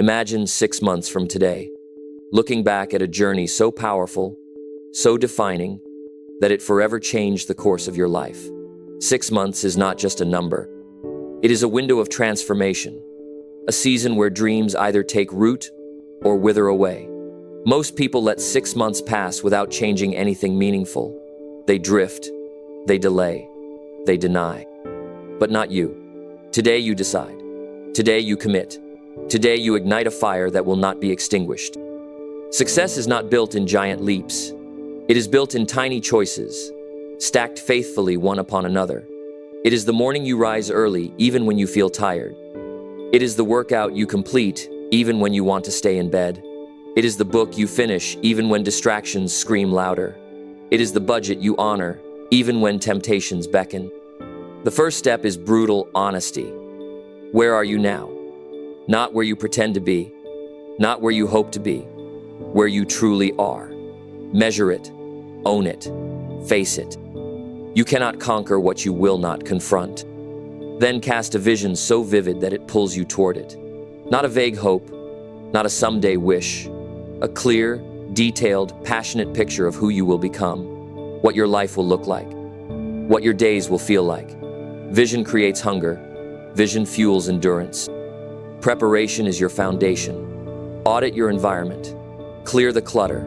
Imagine 6 months from today, looking back at a journey so powerful, so defining, that it forever changed the course of your life. 6 months is not just a number. It is a window of transformation, a season where dreams either take root or wither away. Most people let 6 months pass without changing anything meaningful. They drift, they delay, they deny. But not you. Today you decide. Today you commit. Today you ignite a fire that will not be extinguished. Success is not built in giant leaps. It is built in tiny choices, stacked faithfully one upon another. It is the morning you rise early, even when you feel tired. It is the workout you complete, even when you want to stay in bed. It is the book you finish, even when distractions scream louder. It is the budget you honor, even when temptations beckon. The first step is brutal honesty. Where are you now? Not where you pretend to be, not where you hope to be, where you truly are. Measure it, own it, face it. You cannot conquer what you will not confront. Then cast a vision so vivid that it pulls you toward it. Not a vague hope, not a someday wish. A clear, detailed, passionate picture of who you will become, what your life will look like, what your days will feel like. Vision creates hunger. Vision fuels endurance. Preparation is your foundation. Audit your environment. Clear the clutter.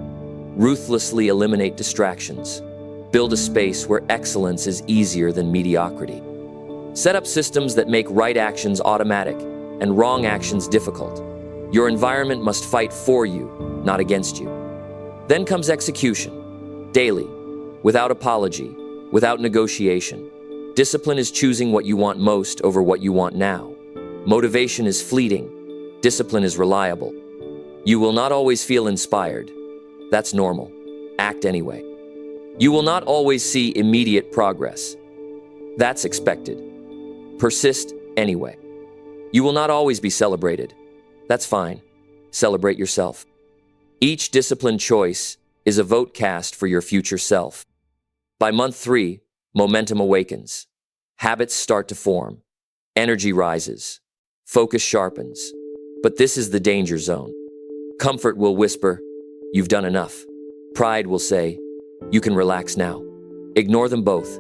Ruthlessly eliminate distractions. Build a space where excellence is easier than mediocrity. Set up systems that make right actions automatic and wrong actions difficult. Your environment must fight for you, not against you. Then comes execution. Daily, without apology, without negotiation. Discipline is choosing what you want most over what you want now. Motivation is fleeting. Discipline is reliable. You will not always feel inspired. That's normal. Act anyway. You will not always see immediate progress. That's expected. Persist anyway. You will not always be celebrated. That's fine. Celebrate yourself. Each disciplined choice is a vote cast for your future self. By month 3, momentum awakens. Habits start to form. Energy rises. Focus sharpens. But this is the danger zone. Comfort will whisper, "You've done enough." Pride will say, "You can relax now." Ignore them both.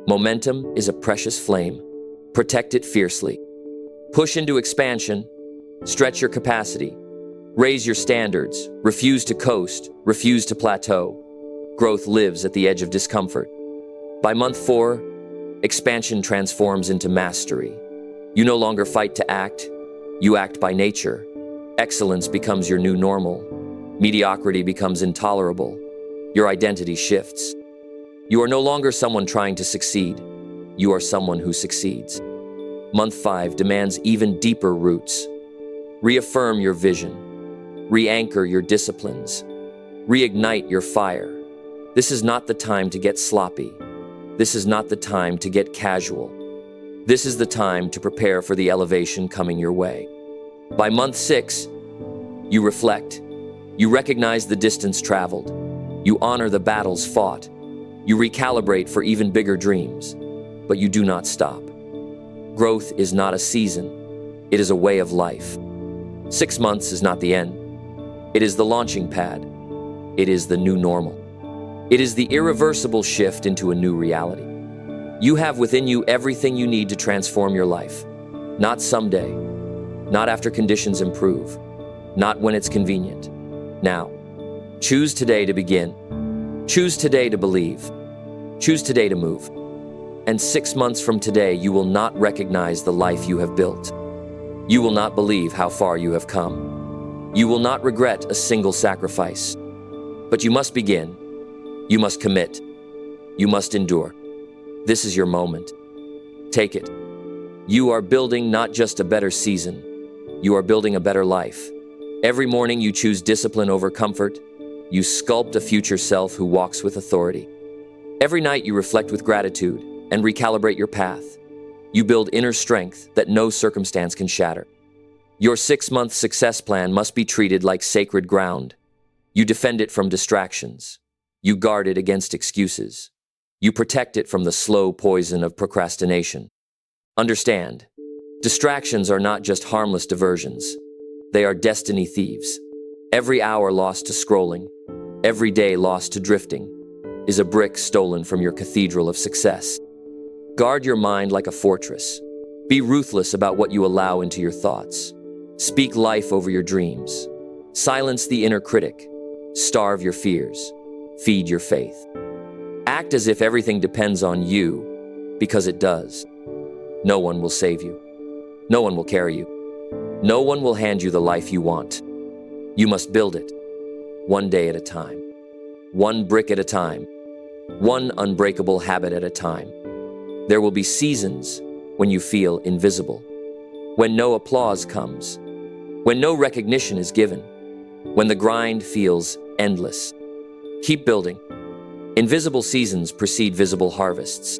Momentum is a precious flame. Protect it fiercely. Push into expansion. Stretch your capacity. Raise your standards. Refuse to coast. Refuse to plateau. Growth lives at the edge of discomfort. By month 4, expansion transforms into mastery. You no longer fight to act. You act by nature. Excellence becomes your new normal. Mediocrity becomes intolerable. Your identity shifts. You are no longer someone trying to succeed. You are someone who succeeds. Month 5 demands even deeper roots. Reaffirm your vision. Re-anchor your disciplines. Reignite your fire. This is not the time to get sloppy. This is not the time to get casual. This is the time to prepare for the elevation coming your way. By month 6, you reflect. You recognize the distance traveled. You honor the battles fought. You recalibrate for even bigger dreams. But you do not stop. Growth is not a season. It is a way of life. 6 months is not the end. It is the launching pad. It is the new normal. It is the irreversible shift into a new reality. You have within you everything you need to transform your life. Not someday. Not after conditions improve. Not when it's convenient. Now. Choose today to begin. Choose today to believe. Choose today to move. And 6 months from today, you will not recognize the life you have built. You will not believe how far you have come. You will not regret a single sacrifice. But you must begin. You must commit. You must endure. This is your moment. Take it. You are building not just a better season. You are building a better life. Every morning you choose discipline over comfort. You sculpt a future self who walks with authority. Every night you reflect with gratitude and recalibrate your path. You build inner strength that no circumstance can shatter. Your 6-month success plan must be treated like sacred ground. You defend it from distractions. You guard it against excuses. You protect it from the slow poison of procrastination. Understand, distractions are not just harmless diversions. They are destiny thieves. Every hour lost to scrolling, every day lost to drifting, is a brick stolen from your cathedral of success. Guard your mind like a fortress. Be ruthless about what you allow into your thoughts. Speak life over your dreams. Silence the inner critic. Starve your fears. Feed your faith. Act as if everything depends on you, because it does. No one will save you. No one will carry you. No one will hand you the life you want. You must build it, one day at a time, one brick at a time, one unbreakable habit at a time. There will be seasons when you feel invisible, when no applause comes, when no recognition is given, when the grind feels endless. Keep building. Invisible seasons precede visible harvests.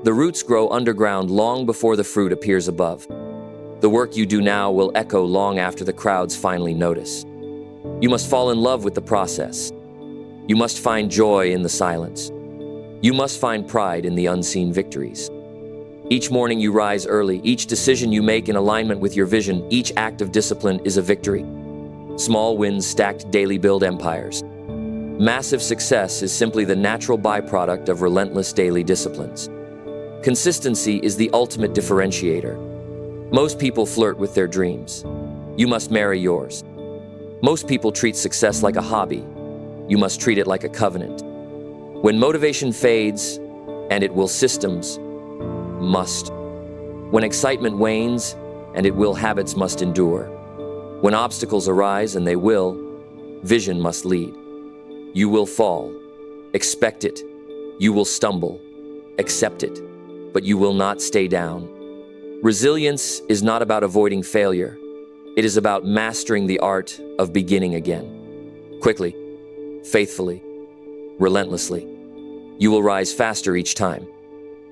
The roots grow underground long before the fruit appears above. The work you do now will echo long after the crowds finally notice. You must fall in love with the process. You must find joy in the silence. You must find pride in the unseen victories. Each morning you rise early, each decision you make in alignment with your vision, each act of discipline is a victory. Small wins stacked daily build empires. Massive success is simply the natural byproduct of relentless daily disciplines. Consistency is the ultimate differentiator. Most people flirt with their dreams. You must marry yours. Most people treat success like a hobby. You must treat it like a covenant. When motivation fades, and it will, systems must. When excitement wanes, and it will, habits must endure. When obstacles arise, and they will, vision must lead. You will fall. Expect it. You will stumble. Accept it. But you will not stay down. Resilience is not about avoiding failure. It is about mastering the art of beginning again. Quickly, faithfully, relentlessly. You will rise faster each time.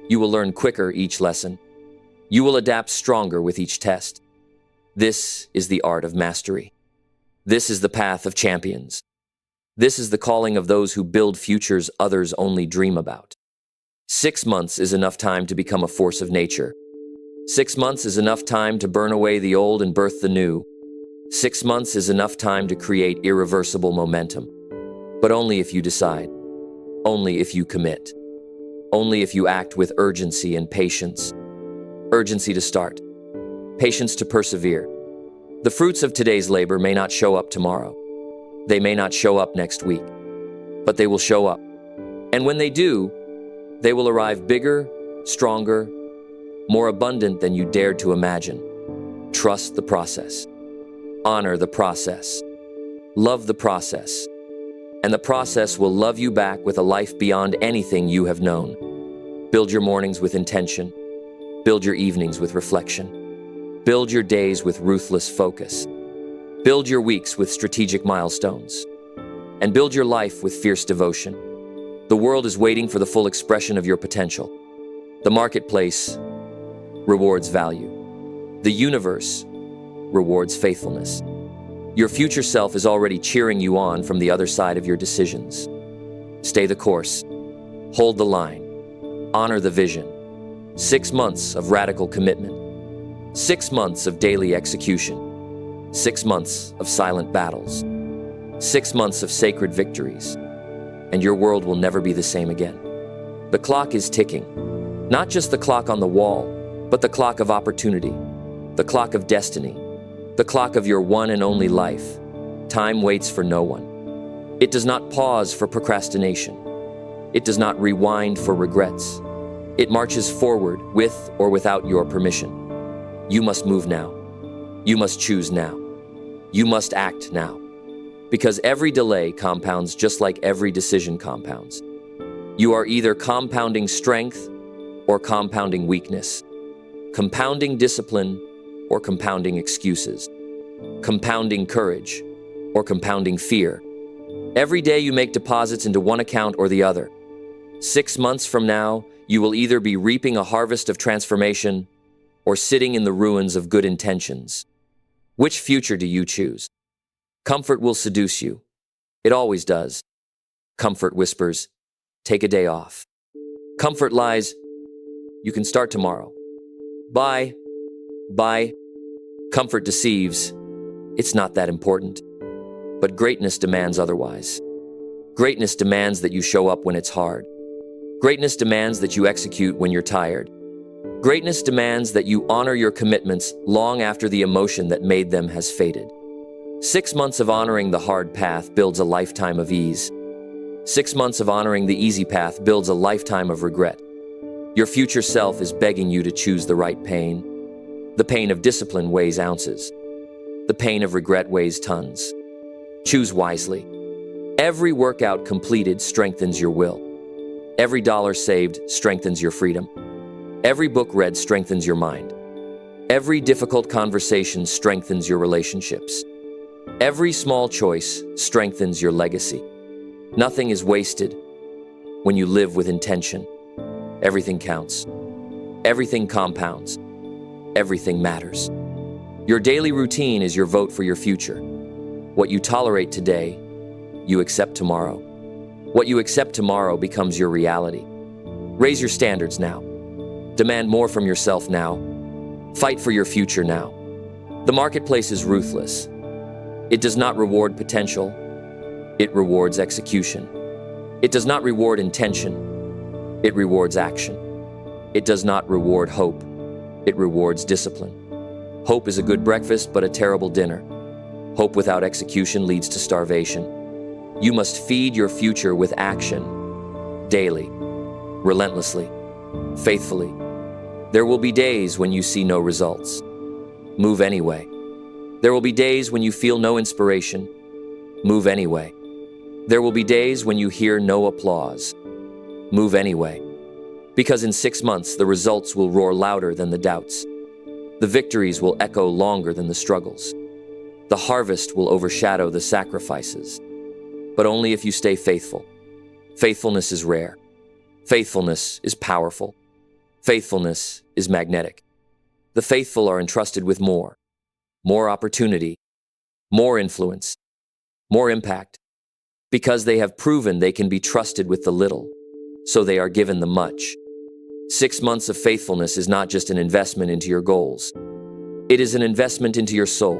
You will learn quicker each lesson. You will adapt stronger with each test. This is the art of mastery. This is the path of champions. This is the calling of those who build futures others only dream about. 6 months is enough time to become a force of nature. 6 months is enough time to burn away the old and birth the new. 6 months is enough time to create irreversible momentum. But only if you decide. Only if you commit. Only if you act with urgency and patience. Urgency to start. Patience to persevere. The fruits of today's labor may not show up tomorrow. They may not show up next week. But they will show up. And when they do, they will arrive bigger, stronger, more abundant than you dared to imagine. Trust the process. Honor the process. Love the process. And the process will love you back with a life beyond anything you have known. Build your mornings with intention. Build your evenings with reflection. Build your days with ruthless focus. Build your weeks with strategic milestones. And build your life with fierce devotion. The world is waiting for the full expression of your potential. The marketplace rewards value. The universe rewards faithfulness. Your future self is already cheering you on from the other side of your decisions. Stay the course. Hold the line. Honor the vision. 6 months of radical commitment. 6 months of daily execution. 6 months of silent battles. 6 months of sacred victories. And your world will never be the same again. The clock is ticking. Not just the clock on the wall, but the clock of opportunity, the clock of destiny, the clock of your one and only life. Time waits for no one. It does not pause for procrastination. It does not rewind for regrets. It marches forward with or without your permission. You must move now. You must choose now. You must act now. Because every delay compounds just like every decision compounds. You are either compounding strength or compounding weakness. Compounding discipline or compounding excuses. Compounding courage or compounding fear. Every day you make deposits into one account or the other. 6 months from now, you will either be reaping a harvest of transformation or sitting in the ruins of good intentions. Which future do you choose? Comfort will seduce you. It always does. Comfort whispers, take a day off. Comfort lies, you can start tomorrow. Bye. Comfort deceives. It's not that important. But greatness demands otherwise. Greatness demands that you show up when it's hard. Greatness demands that you execute when you're tired. Greatness demands that you honor your commitments long after the emotion that made them has faded. 6 months of honoring the hard path builds a lifetime of ease. 6 months of honoring the easy path builds a lifetime of regret. Your future self is begging you to choose the right pain. The pain of discipline weighs ounces. The pain of regret weighs tons. Choose wisely. Every workout completed strengthens your will. Every dollar saved strengthens your freedom. Every book read strengthens your mind. Every difficult conversation strengthens your relationships. Every small choice strengthens your legacy. Nothing is wasted when you live with intention. Everything counts. Everything compounds. Everything matters. Your daily routine is your vote for your future. What you tolerate today, you accept tomorrow. What you accept tomorrow becomes your reality. Raise your standards now. Demand more from yourself now. Fight for your future now. The marketplace is ruthless. It does not reward potential. It rewards execution. It does not reward intention. It rewards action. It does not reward hope. It rewards discipline. Hope is a good breakfast, but a terrible dinner. Hope without execution leads to starvation. You must feed your future with action, daily, relentlessly, faithfully. There will be days when you see no results. Move anyway. There will be days when you feel no inspiration. Move anyway. There will be days when you hear no applause. Move anyway. Because in 6 months, the results will roar louder than the doubts. The victories will echo longer than the struggles. The harvest will overshadow the sacrifices. But only if you stay faithful. Faithfulness is rare. Faithfulness is powerful. Faithfulness is magnetic. The faithful are entrusted with more opportunity, more influence, more impact. Because they have proven they can be trusted with the little, so they are given the much. 6 months of faithfulness is not just an investment into your goals. It is an investment into your soul.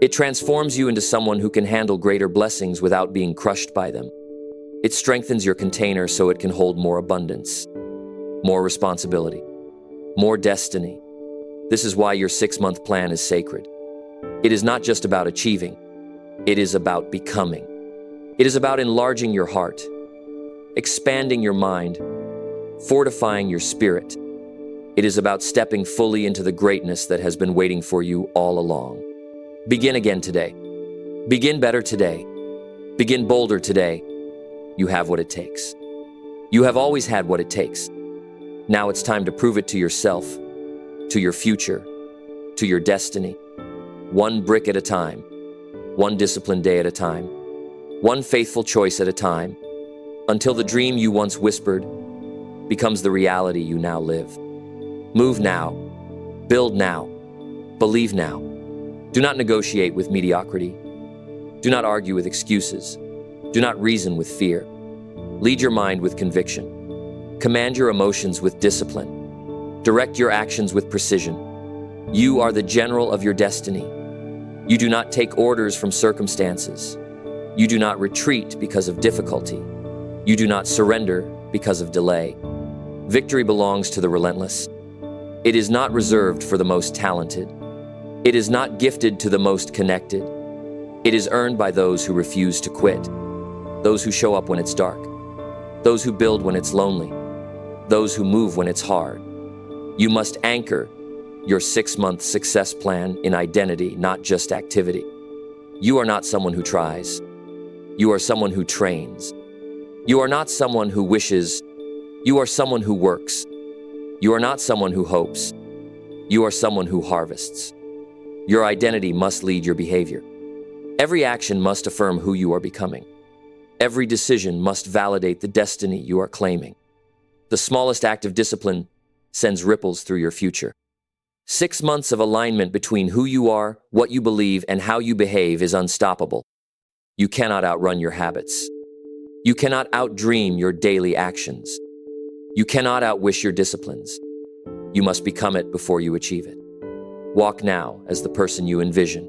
It transforms you into someone who can handle greater blessings without being crushed by them. It strengthens your container so it can hold more abundance, more responsibility, more destiny. This is why your 6-month plan is sacred. It is not just about achieving. It is about becoming. It is about enlarging your heart, expanding your mind, fortifying your spirit. It is about stepping fully into the greatness that has been waiting for you all along. Begin again today. Begin better today. Begin bolder today. You have what it takes. You have always had what it takes. Now it's time to prove it to yourself, to your future, to your destiny. One brick at a time, one disciplined day at a time, one faithful choice at a time, until the dream you once whispered becomes the reality you now live. Move now. Build now. Believe now. Do not negotiate with mediocrity. Do not argue with excuses. Do not reason with fear. Lead your mind with conviction. Command your emotions with discipline. Direct your actions with precision. You are the general of your destiny. You do not take orders from circumstances. You do not retreat because of difficulty. You do not surrender because of delay. Victory belongs to the relentless. It is not reserved for the most talented. It is not gifted to the most connected. It is earned by those who refuse to quit, those who show up when it's dark, those who build when it's lonely, those who move when it's hard. You must anchor your 6-month success plan in identity, not just activity. You are not someone who tries. You are someone who trains. You are not someone who wishes. You are someone who works. You are not someone who hopes. You are someone who harvests. Your identity must lead your behavior. Every action must affirm who you are becoming. Every decision must validate the destiny you are claiming. The smallest act of discipline sends ripples through your future. 6 months of alignment between who you are, what you believe, and how you behave is unstoppable. You cannot outrun your habits. You cannot outdream your daily actions. You cannot outwish your disciplines. You must become it before you achieve it. Walk now as the person you envision.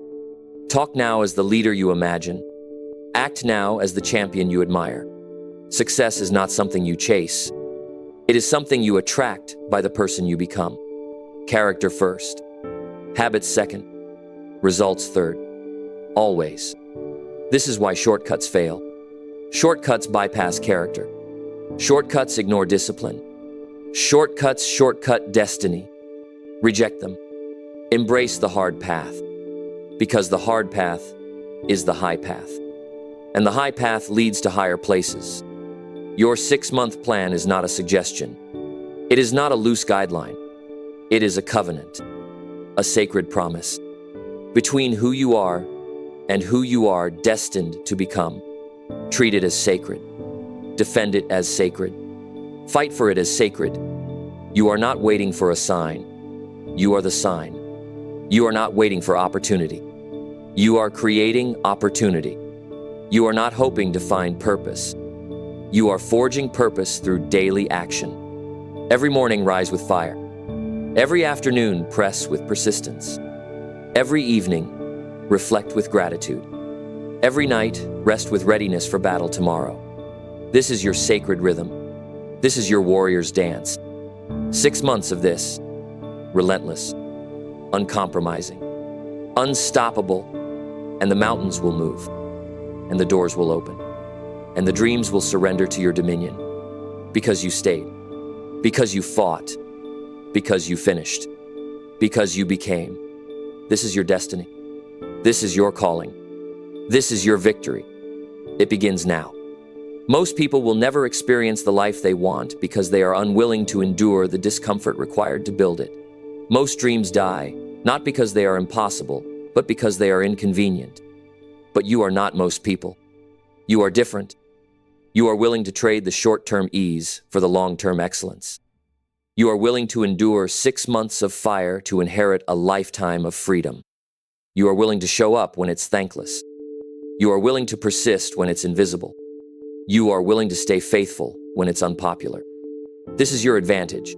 Talk now as the leader you imagine. Act now as the champion you admire. Success is not something you chase. It is something you attract by the person you become. Character first. Habits second. Results third. Always. This is why shortcuts fail. Shortcuts bypass character. Shortcuts ignore discipline. Shortcuts shortcut destiny. Reject them. Embrace the hard path. Because the hard path is the high path. And the high path leads to higher places. Your 6-month plan is not a suggestion. It is not a loose guideline. It is a covenant, a sacred promise between who you are and who you are destined to become. Treat it as sacred. Defend it as sacred. Fight for it as sacred. You are not waiting for a sign. You are the sign. You are not waiting for opportunity. You are creating opportunity. You are not hoping to find purpose. You are forging purpose through daily action. Every morning, rise with fire. Every afternoon, press with persistence. Every evening, reflect with gratitude. Every night, rest with readiness for battle tomorrow. This is your sacred rhythm. This is your warrior's dance. 6 months of this, relentless, uncompromising, unstoppable, and the mountains will move, and the doors will open, and the dreams will surrender to your dominion, because you stayed, because you fought, because you finished, because you became. This is your destiny. This is your calling. This is your victory. It begins now. Most people will never experience the life they want because they are unwilling to endure the discomfort required to build it. Most dreams die, not because they are impossible, but because they are inconvenient. But you are not most people. You are different. You are willing to trade the short-term ease for the long-term excellence. You are willing to endure 6 months of fire to inherit a lifetime of freedom. You are willing to show up when it's thankless. You are willing to persist when it's invisible. You are willing to stay faithful when it's unpopular. This is your advantage.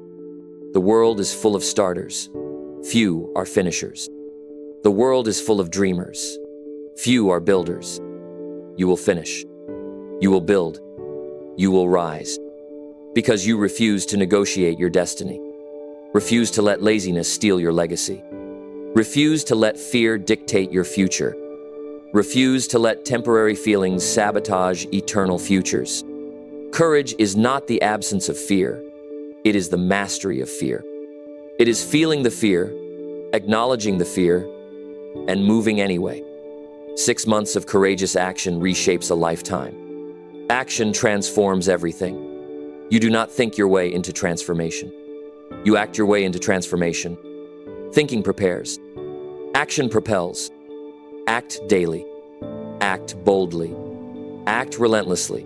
The world is full of starters. Few are finishers. The world is full of dreamers. Few are builders. You will finish. You will build. You will rise. Because you refuse to negotiate your destiny. Refuse to let laziness steal your legacy. Refuse to let fear dictate your future. Refuse to let temporary feelings sabotage eternal futures. Courage is not the absence of fear. It is the mastery of fear. It is feeling the fear, acknowledging the fear, and moving anyway. 6 months of courageous action reshapes a lifetime. Action transforms everything. You do not think your way into transformation. You act your way into transformation. Thinking prepares. Action propels. Act daily. Act boldly. Act relentlessly.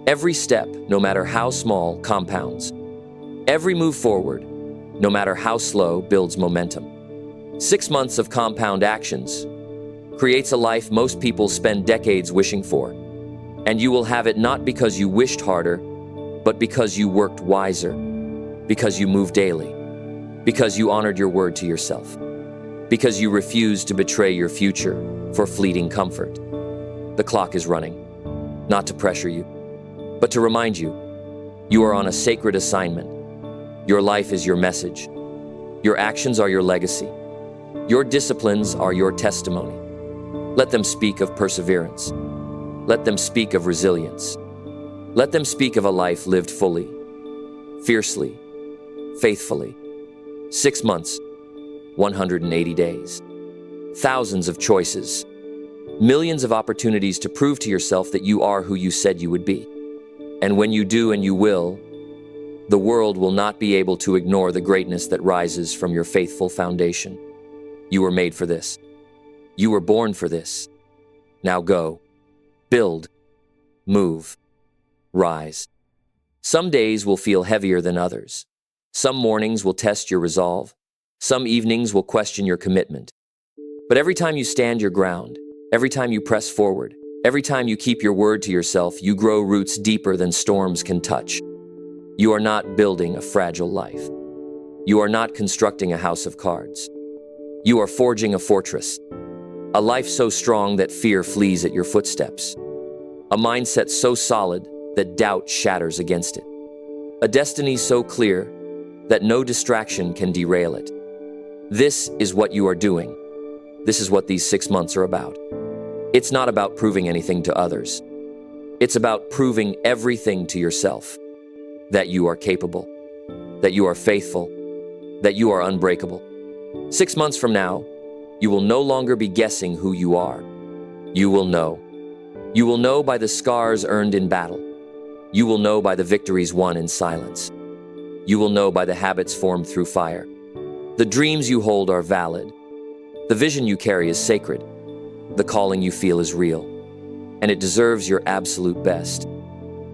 Every step, no matter how small, compounds. Every move forward, no matter how slow, builds momentum. 6 months of compound actions creates a life most people spend decades wishing for. And you will have it not because you wished harder, but because you worked wiser, because you moved daily, because you honored your word to yourself, because you refused to betray your future for fleeting comfort. The clock is running, not to pressure you, but to remind you, you are on a sacred assignment. Your life is your message. Your actions are your legacy. Your disciplines are your testimony. Let them speak of perseverance. Let them speak of resilience. Let them speak of a life lived fully, fiercely, faithfully. 6 months, 180 days. Thousands of choices. Millions of opportunities to prove to yourself that you are who you said you would be. And when you do, and you will, the world will not be able to ignore the greatness that rises from your faithful foundation. You were made for this. You were born for this. Now go. Build. Move. Rise. Some days will feel heavier than others. Some mornings will test your resolve. Some evenings will question your commitment. But every time you stand your ground, every time you press forward, every time you keep your word to yourself, you grow roots deeper than storms can touch. You are not building a fragile life. You are not constructing a house of cards. You are forging a fortress. A life so strong that fear flees at your footsteps. A mindset so solid that doubt shatters against it. A destiny so clear that no distraction can derail it. This is what you are doing. This is what these 6 months are about. It's not about proving anything to others. It's about proving everything to yourself. That you are capable, that you are faithful, that you are unbreakable. 6 months from now, you will no longer be guessing who you are. You will know. You will know by the scars earned in battle. You will know by the victories won in silence. You will know by the habits formed through fire. The dreams you hold are valid. The vision you carry is sacred. The calling you feel is real. And it deserves your absolute best.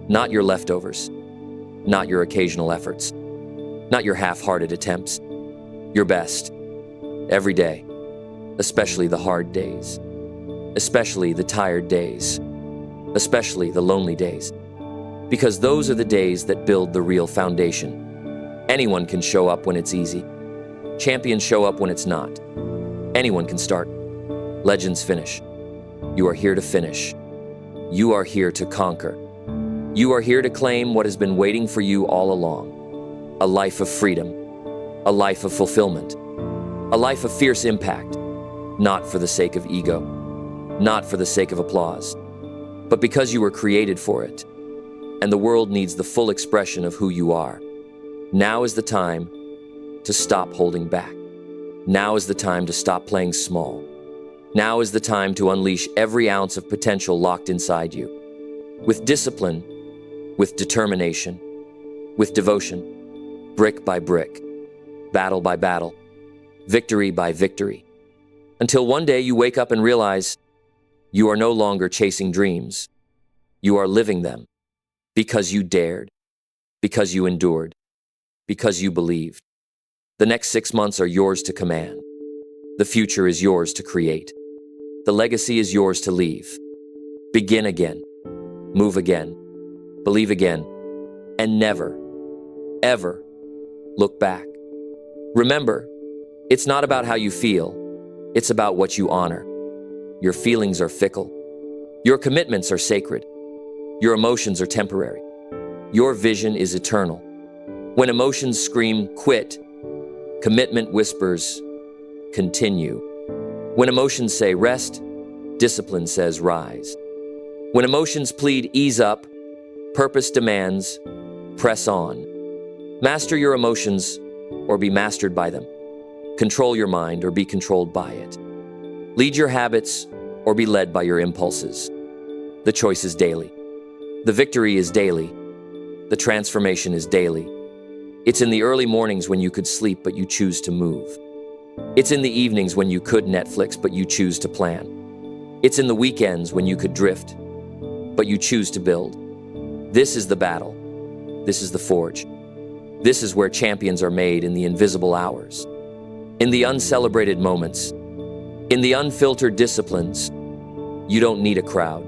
Not your leftovers. Not your occasional efforts. Not your half-hearted attempts. Your best. Every day. Especially the hard days. Especially the tired days. Especially the lonely days. Because those are the days that build the real foundation. Anyone can show up when it's easy. Champions show up when it's not. Anyone can start. Legends finish. You are here to finish. You are here to conquer. You are here to claim what has been waiting for you all along. A life of freedom. A life of fulfillment. A life of fierce impact. Not for the sake of ego. Not for the sake of applause. But because you were created for it. And the world needs the full expression of who you are. Now is the time to stop holding back. Now is the time to stop playing small. Now is the time to unleash every ounce of potential locked inside you. With discipline, with determination, with devotion, brick by brick, battle by battle, victory by victory. Until one day you wake up and realize you are no longer chasing dreams. You are living them. Because you dared, because you endured, because you believed. The next 6 months are yours to command. The future is yours to create. The legacy is yours to leave. Begin again, move again, believe again, and never, ever look back. Remember, it's not about how you feel, it's about what you honor. Your feelings are fickle. Your commitments are sacred. Your emotions are temporary. Your vision is eternal. When emotions scream, quit, commitment whispers, continue. When emotions say rest, discipline says rise. When emotions plead ease up, purpose demands press on. Master your emotions or be mastered by them. Control your mind or be controlled by it. Lead your habits or be led by your impulses. The choice is daily. The victory is daily. The transformation is daily. It's in the early mornings when you could sleep but you choose to move. It's in the evenings when you could Netflix but you choose to plan. It's in the weekends when you could drift but you choose to build. This is the battle. This is the forge. This is where champions are made in the invisible hours. In the uncelebrated moments. In the unfiltered disciplines. You don't need a crowd.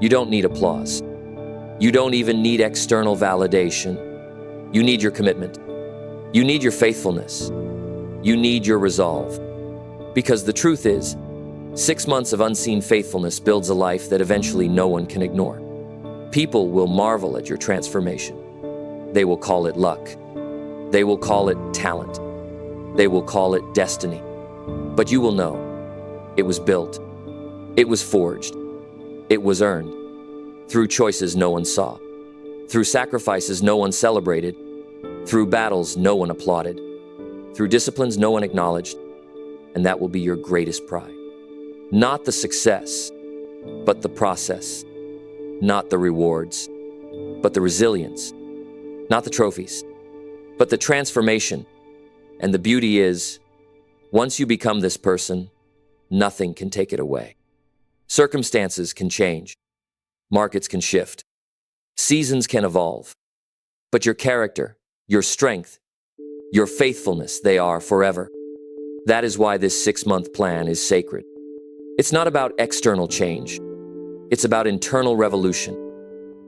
You don't need applause. You don't even need external validation. You need your commitment. You need your faithfulness. You need your resolve. Because the truth is, 6 months of unseen faithfulness builds a life that eventually no one can ignore. People will marvel at your transformation. They will call it luck. They will call it talent. They will call it destiny. But you will know, it was built. It was forged. It was earned. Through choices no one saw. Through sacrifices no one celebrated. Through battles no one applauded. Through disciplines no one acknowledged. And that will be your greatest pride. Not the success, but the process. Not the rewards, but the resilience. Not the trophies, but the transformation. And the beauty is, once you become this person, nothing can take it away. Circumstances can change. Markets can shift. Seasons can evolve. But your character, your strength, your faithfulness, they are forever. That is why this 6-month plan is sacred. It's not about external change. It's about internal revolution.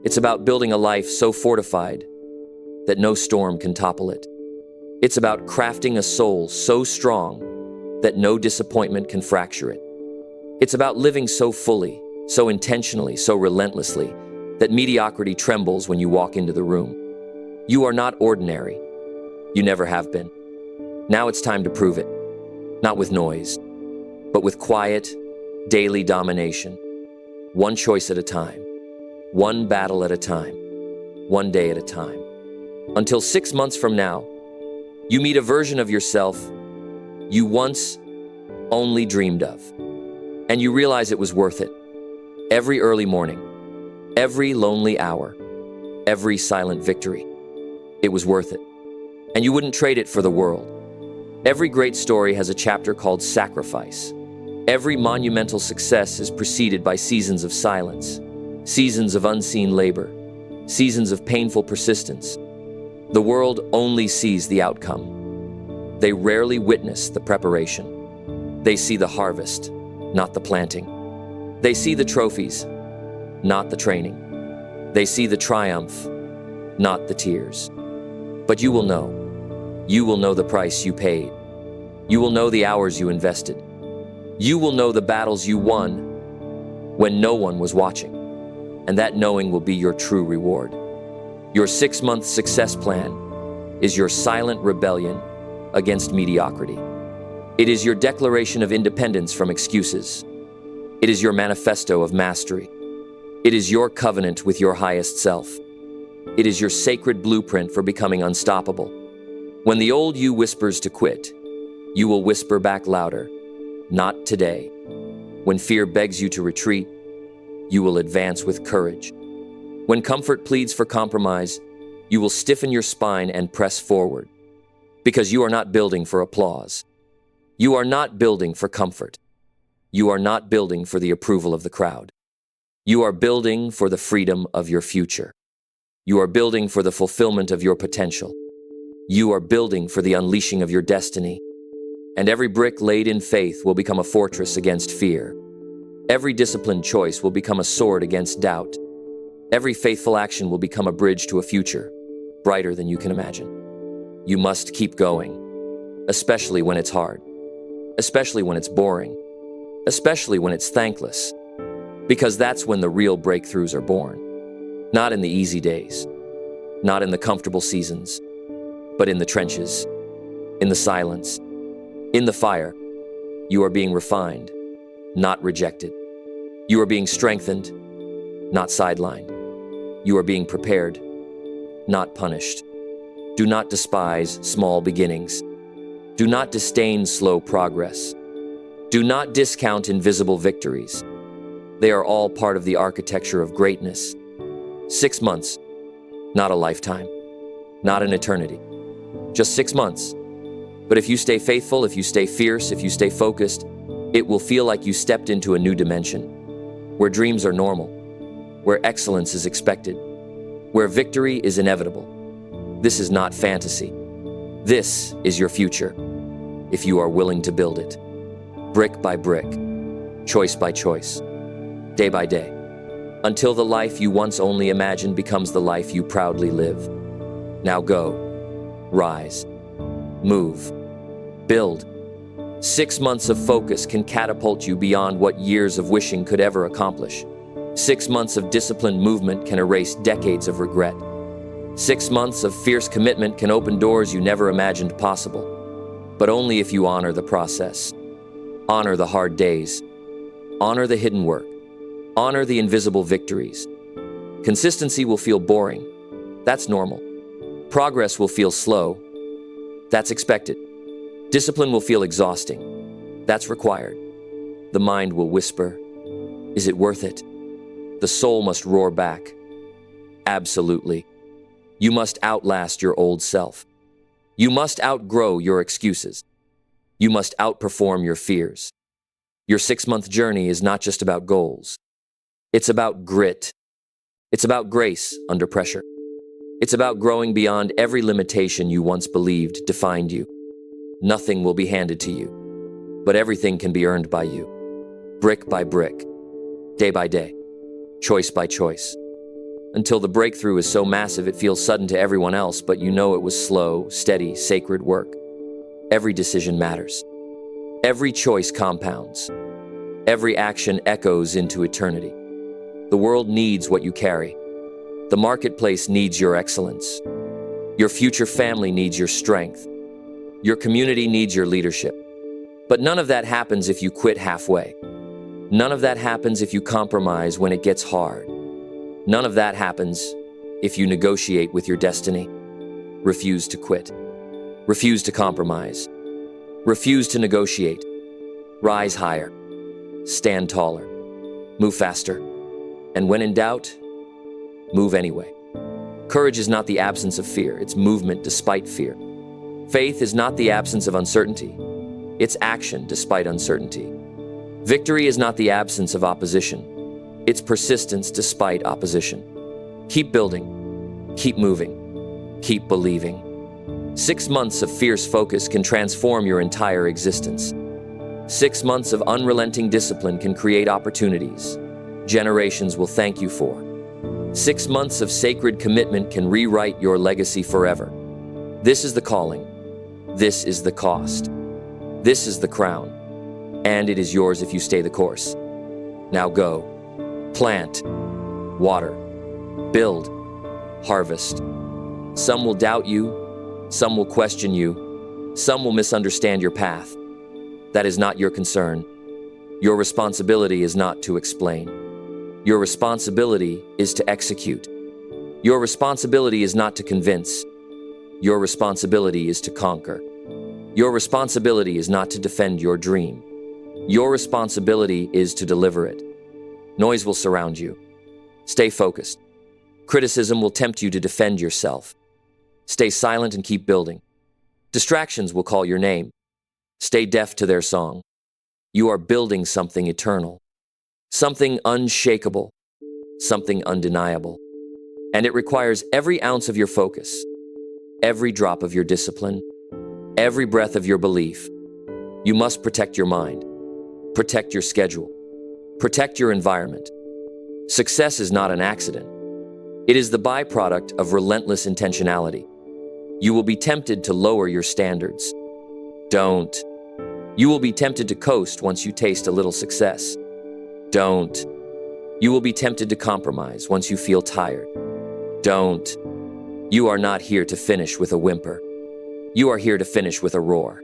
It's about building a life so fortified that no storm can topple it. It's about crafting a soul so strong that no disappointment can fracture it. It's about living so fully, so intentionally, so relentlessly, that mediocrity trembles when you walk into the room. You are not ordinary. You never have been. Now it's time to prove it. Not with noise, but with quiet, daily domination. One choice at a time. One battle at a time. One day at a time. Until 6 months from now, you meet a version of yourself you once only dreamed of. And you realize it was worth it. Every early morning, every lonely hour, every silent victory. It was worth it. And you wouldn't trade it for the world. Every great story has a chapter called sacrifice. Every monumental success is preceded by seasons of silence, seasons of unseen labor, seasons of painful persistence. The world only sees the outcome. They rarely witness the preparation. They see the harvest, not the planting. They see the trophies, not the training. They see the triumph, not the tears. But you will know. You will know the price you paid. You will know the hours you invested. You will know the battles you won when no one was watching. And that knowing will be your true reward. Your 6-month success plan is your silent rebellion against mediocrity. It is your declaration of independence from excuses. It is your manifesto of mastery. It is your covenant with your highest self. It is your sacred blueprint for becoming unstoppable. When the old you whispers to quit, you will whisper back louder, not today. When fear begs you to retreat, you will advance with courage. When comfort pleads for compromise, you will stiffen your spine and press forward. Because you are not building for applause. You are not building for comfort. You are not building for the approval of the crowd. You are building for the freedom of your future. You are building for the fulfillment of your potential. You are building for the unleashing of your destiny. And every brick laid in faith will become a fortress against fear. Every disciplined choice will become a sword against doubt. Every faithful action will become a bridge to a future, brighter than you can imagine. You must keep going, especially when it's hard, especially when it's boring, especially when it's thankless, because that's when the real breakthroughs are born. Not in the easy days, not in the comfortable seasons, but in the trenches, in the silence, in the fire. You are being refined, not rejected. You are being strengthened, not sidelined. You are being prepared, not punished. Do not despise small beginnings. Do not disdain slow progress. Do not discount invisible victories. They are all part of the architecture of greatness. 6 months, not a lifetime, not an eternity. Just 6 months. But if you stay faithful, if you stay fierce, if you stay focused, it will feel like you stepped into a new dimension, where dreams are normal, where excellence is expected, where victory is inevitable. This is not fantasy. This is your future, if you are willing to build it, brick by brick, choice by choice, day by day, until the life you once only imagined becomes the life you proudly live. Now go, rise, move, build. 6 months of focus can catapult you beyond what years of wishing could ever accomplish. 6 months of disciplined movement can erase decades of regret. 6 months of fierce commitment can open doors you never imagined possible. But only if you honor the process. Honor the hard days. Honor the hidden work. Honor the invisible victories. Consistency will feel boring. That's normal. Progress will feel slow. That's expected. Discipline will feel exhausting. That's required. The mind will whisper, "Is it worth it?" The soul must roar back, "Absolutely." You must outlast your old self. You must outgrow your excuses. You must outperform your fears. Your 6-month journey is not just about goals. It's about grit. It's about grace under pressure. It's about growing beyond every limitation you once believed defined you. Nothing will be handed to you, but everything can be earned by you, brick by brick, day by day, choice by choice, until the breakthrough is so massive it feels sudden to everyone else, but you know it was slow, steady, sacred work. Every decision matters. Every choice compounds. Every action echoes into eternity. The world needs what you carry. The marketplace needs your excellence. Your future family needs your strength. Your community needs your leadership. But none of that happens if you quit halfway. None of that happens if you compromise when it gets hard. None of that happens if you negotiate with your destiny. Refuse to quit. Refuse to compromise. Refuse to negotiate. Rise higher. Stand taller. Move faster. And when in doubt, move anyway. Courage is not the absence of fear, it's movement despite fear. Faith is not the absence of uncertainty, it's action despite uncertainty. Victory is not the absence of opposition, it's persistence despite opposition. Keep building, keep moving, keep believing. 6 months of fierce focus can transform your entire existence. 6 months of unrelenting discipline can create opportunities generations will thank you for. 6 months of sacred commitment can rewrite your legacy forever. This is the calling. This is the cost. This is the crown. And it is yours if you stay the course. Now go. Plant. Water. Build. Harvest. Some will doubt you. Some will question you. Some will misunderstand your path. That is not your concern. Your responsibility is not to explain. Your responsibility is to execute. Your responsibility is not to convince. Your responsibility is to conquer. Your responsibility is not to defend your dream. Your responsibility is to deliver it. Noise will surround you. Stay focused. Criticism will tempt you to defend yourself. Stay silent and keep building. Distractions will call your name. Stay deaf to their song. You are building something eternal. Something unshakable, something undeniable. And it requires every ounce of your focus, every drop of your discipline, every breath of your belief. You must protect your mind, protect your schedule, protect your environment. Success is not an accident. It is the byproduct of relentless intentionality. You will be tempted to lower your standards. Don't. You will be tempted to coast once you taste a little success. Don't. You will be tempted to compromise once you feel tired. Don't. You are not here to finish with a whimper. You are here to finish with a roar.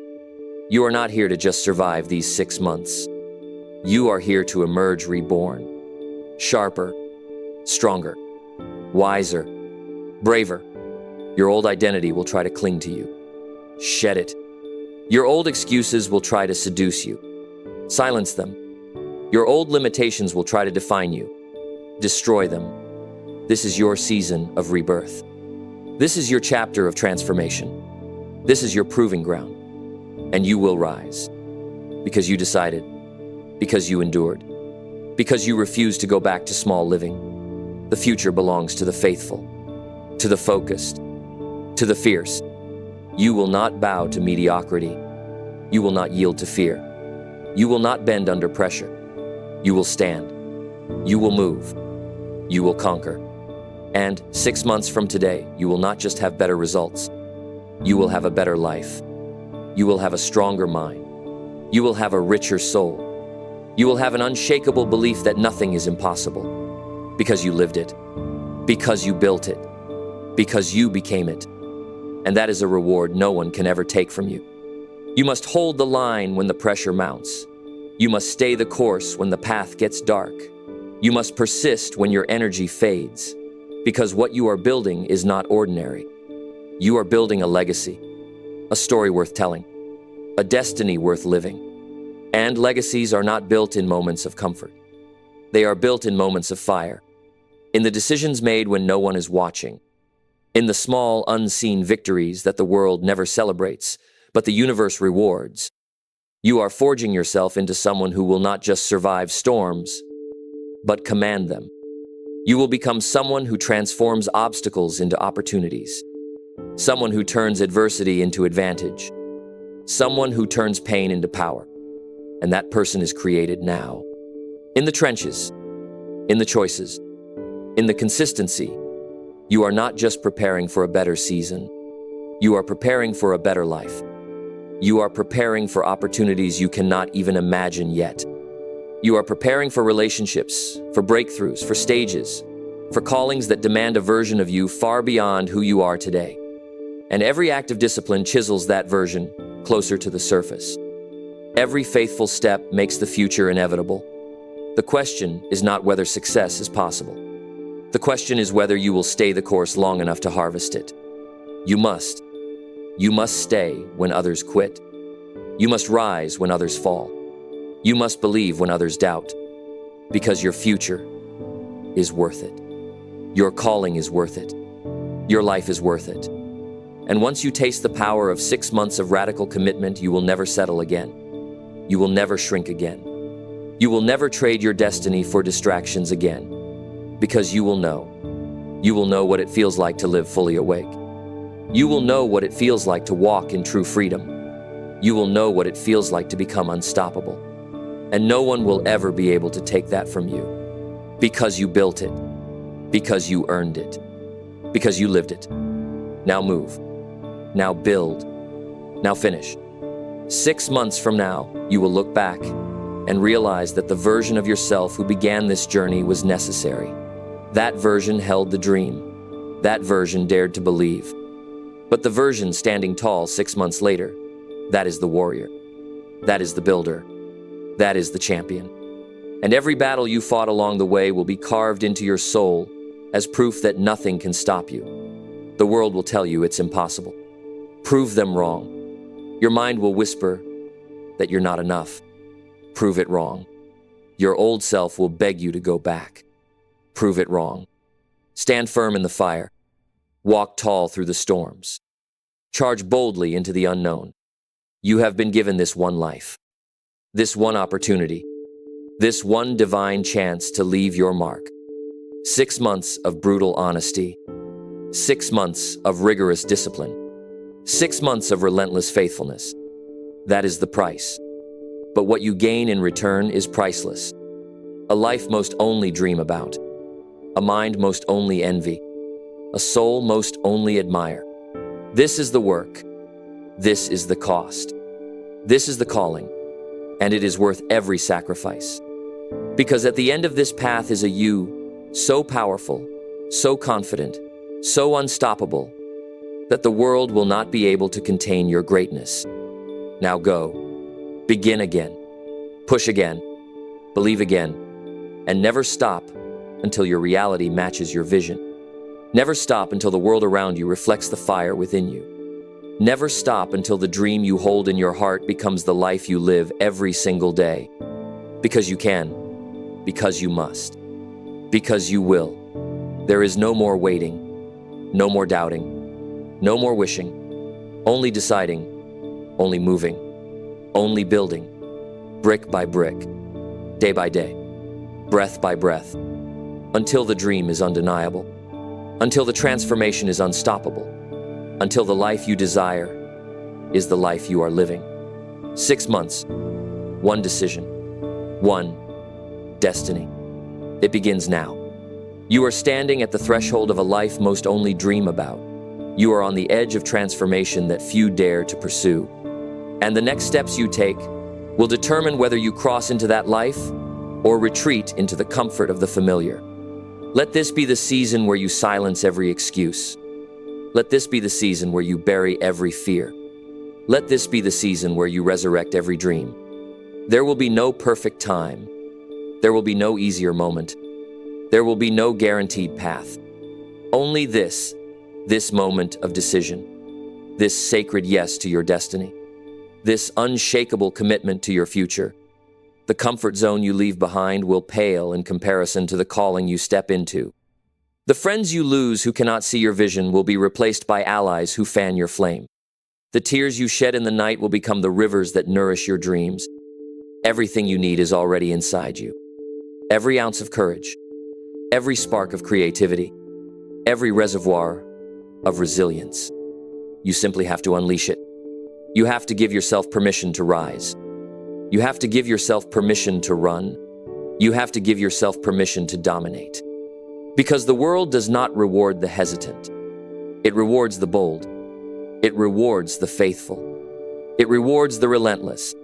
You are not here to just survive these 6 months. You are here to emerge reborn. Sharper, stronger, wiser, braver. Your old identity will try to cling to you. Shed it. Your old excuses will try to seduce you. Silence them. Your old limitations will try to define you. Destroy them. This is your season of rebirth. This is your chapter of transformation. This is your proving ground. And you will rise. Because you decided. Because you endured. Because you refused to go back to small living. The future belongs to the faithful, to the focused, to the fierce. You will not bow to mediocrity. You will not yield to fear. You will not bend under pressure. You will stand. You will move. You will conquer. And 6 months from today, you will not just have better results. You will have a better life. You will have a stronger mind. You will have a richer soul. You will have an unshakable belief that nothing is impossible. Because you lived it. Because you built it. Because you became it. And that is a reward no one can ever take from you. You must hold the line when the pressure mounts. You must stay the course when the path gets dark. You must persist when your energy fades. Because what you are building is not ordinary. You are building a legacy, a story worth telling, a destiny worth living. And legacies are not built in moments of comfort. They are built in moments of fire, in the decisions made when no one is watching, in the small, unseen victories that the world never celebrates, but the universe rewards. You are forging yourself into someone who will not just survive storms, but command them. You will become someone who transforms obstacles into opportunities, someone who turns adversity into advantage, someone who turns pain into power. And that person is created now. In the trenches, in the choices, in the consistency, you are not just preparing for a better season. You are preparing for a better life. You are preparing for opportunities you cannot even imagine yet. You are preparing for relationships, for breakthroughs, for stages, for callings that demand a version of you far beyond who you are today. And every act of discipline chisels that version closer to the surface. Every faithful step makes the future inevitable. The question is not whether success is possible. The question is whether you will stay the course long enough to harvest it. You must. You must stay when others quit. You must rise when others fall. You must believe when others doubt. Because your future is worth it. Your calling is worth it. Your life is worth it. And once you taste the power of 6 months of radical commitment, you will never settle again. You will never shrink again. You will never trade your destiny for distractions again. Because you will know. You will know what it feels like to live fully awake. You will know what it feels like to walk in true freedom. You will know what it feels like to become unstoppable. And no one will ever be able to take that from you. Because you built it. Because you earned it. Because you lived it. Now move. Now build. Now finish. 6 months from now, you will look back and realize that the version of yourself who began this journey was necessary. That version held the dream. That version dared to believe. But the version standing tall 6 months later, that is the warrior. That is the builder. That is the champion. And every battle you fought along the way will be carved into your soul as proof that nothing can stop you. The world will tell you it's impossible. Prove them wrong. Your mind will whisper that you're not enough. Prove it wrong. Your old self will beg you to go back. Prove it wrong. Stand firm in the fire. Walk tall through the storms. Charge boldly into the unknown. You have been given this one life, this one opportunity, this one divine chance to leave your mark. 6 months of brutal honesty, 6 months of rigorous discipline, 6 months of relentless faithfulness. That is the price. But what you gain in return is priceless. A life most only dream about, a mind most only envy, a soul most only admire. This is the work. This is the cost. This is the calling, and it is worth every sacrifice. Because at the end of this path is a you, so powerful, so confident, so unstoppable, that the world will not be able to contain your greatness. Now go. Begin again. Push again. Believe again. And never stop until your reality matches your vision. Never stop until the world around you reflects the fire within you. Never stop until the dream you hold in your heart becomes the life you live every single day. Because you can. Because you must. Because you will. There is no more waiting. No more doubting. No more wishing. Only deciding. Only moving. Only building. Brick by brick. Day by day. Breath by breath. Until the dream is undeniable. Until the transformation is unstoppable. Until the life you desire is the life you are living. 6 months. One decision. One destiny. It begins now. You are standing at the threshold of a life most only dream about. You are on the edge of transformation that few dare to pursue. And the next steps you take will determine whether you cross into that life or retreat into the comfort of the familiar. Let this be the season where you silence every excuse. Let this be the season where you bury every fear. Let this be the season where you resurrect every dream. There will be no perfect time. There will be no easier moment. There will be no guaranteed path. Only this moment of decision, this sacred yes to your destiny, this unshakable commitment to your future. The comfort zone you leave behind will pale in comparison to the calling you step into. The friends you lose who cannot see your vision will be replaced by allies who fan your flame. The tears you shed in the night will become the rivers that nourish your dreams. Everything you need is already inside you. Every ounce of courage, every spark of creativity, every reservoir of resilience. You simply have to unleash it. You have to give yourself permission to rise. You have to give yourself permission to run. You have to give yourself permission to dominate. Because the world does not reward the hesitant. It rewards the bold. It rewards the faithful. It rewards the relentless.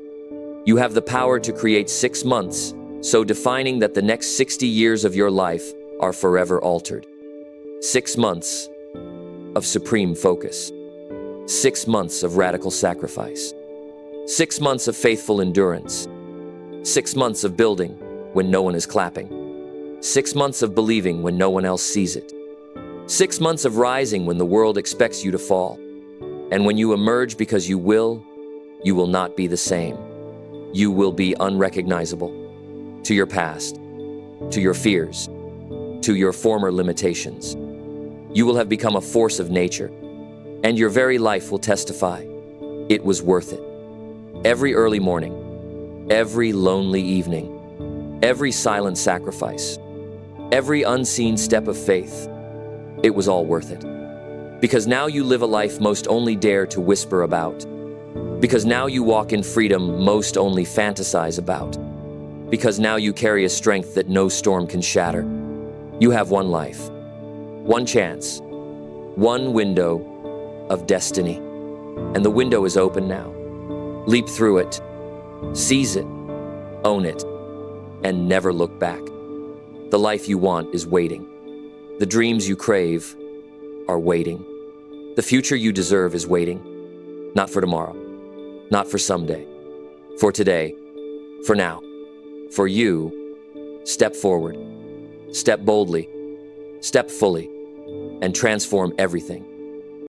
You have the power to create 6 months so defining that the next 60 years of your life are forever altered. 6 months of supreme focus. 6 months of radical sacrifice. 6 months of faithful endurance. 6 months of building when no one is clapping. 6 months of believing when no one else sees it. 6 months of rising when the world expects you to fall. And when you emerge because you will not be the same. You will be unrecognizable to your past, to your fears, to your former limitations. You will have become a force of nature, and your very life will testify it was worth it. Every early morning, every lonely evening, every silent sacrifice, every unseen step of faith, it was all worth it. Because now you live a life most only dare to whisper about. Because now you walk in freedom most only fantasize about. Because now you carry a strength that no storm can shatter. You have one life, one chance, one window of destiny. And the window is open now. Leap through it, seize it, own it, and never look back. The life you want is waiting. The dreams you crave are waiting. The future you deserve is waiting. Not for tomorrow, not for someday, for today, for now. For you, step forward, step boldly, step fully, and transform everything.